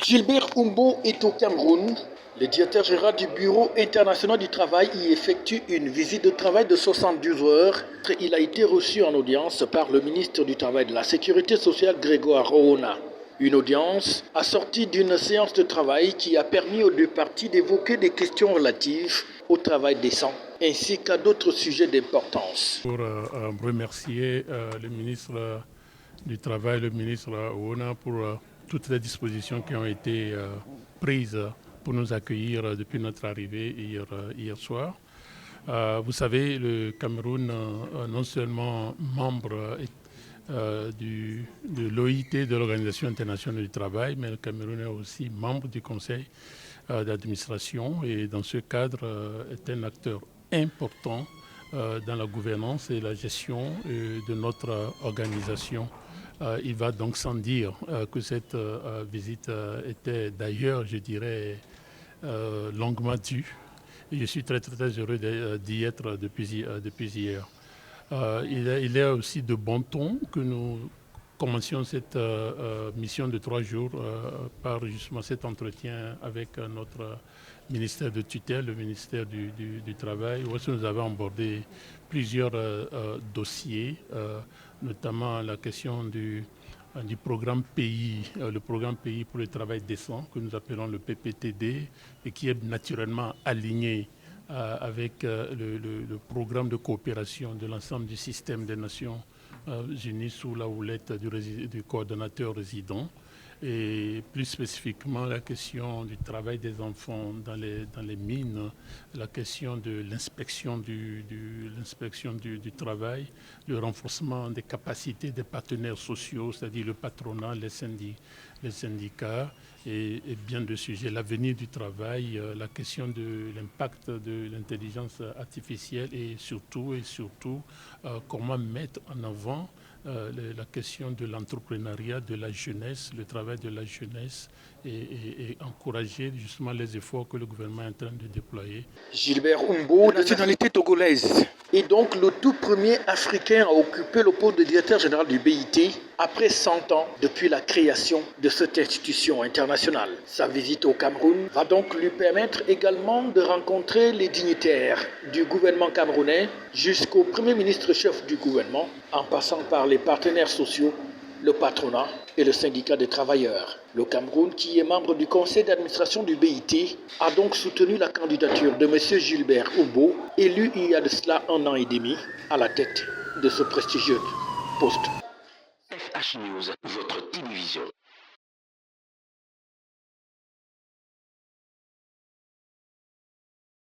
Gilbert Humbo est au Cameroun. Le directeur général du Bureau international du travail y effectue une visite de travail de 72 heures. Il a été reçu en audience par le ministre du Travail et de la Sécurité sociale Grégoire Oona. Une audience assortie d'une séance de travail qui a permis aux deux parties d'évoquer des questions relatives au travail décent ainsi qu'à d'autres sujets d'importance. Pour remercier le ministre du Travail, le ministre Oona, pour toutes les dispositions qui ont été prises pour nous accueillir depuis notre arrivée hier soir. Vous savez, le Cameroun, non seulement membre de l'OIT, de l'Organisation internationale du travail, mais le Cameroun est aussi membre du Conseil d'administration et dans ce cadre est un acteur important dans la gouvernance et la gestion de notre organisation. Il va donc sans dire que cette visite était d'ailleurs, je dirais, longuement due. Et je suis très heureux d'y être depuis hier. Il est aussi de bon ton que nous commencions cette mission de 3 jours par justement cet entretien avec notre ministère de tutelle, le ministère du Travail, où nous avons abordé plusieurs dossiers, notamment la question du programme pays, le programme pays pour le travail décent, que nous appelons le PPTD, et qui est naturellement aligné avec le programme de coopération de l'ensemble du système des Nations Unies sous la houlette du coordonnateur résident. Et plus spécifiquement la question du travail des enfants dans les mines, la question de l'inspection du travail, le renforcement des capacités des partenaires sociaux, c'est-à-dire le patronat, les syndicats et bien de sujets. L'avenir du travail, la question de l'impact de l'intelligence artificielle et surtout comment mettre en avant la question de l'entrepreneuriat, de la jeunesse, le travail de la jeunesse et encourager justement les efforts que le gouvernement est en train de déployer. Gilbert Humbo, de nationalité togolaise, est donc le tout premier Africain à occuper le poste de directeur général du BIT après 100 ans depuis la création de cette institution internationale. Sa visite au Cameroun va donc lui permettre également de rencontrer les dignitaires du gouvernement camerounais jusqu'au premier ministre chef du gouvernement, en passant par les partenaires sociaux, le patronat et le syndicat des travailleurs. Le Cameroun, qui est membre du conseil d'administration du BIT, a donc soutenu la candidature de M. Gilbert Humbo, élu il y a de cela 1 an et demi à la tête de ce prestigieux poste. FH News, votre télévision.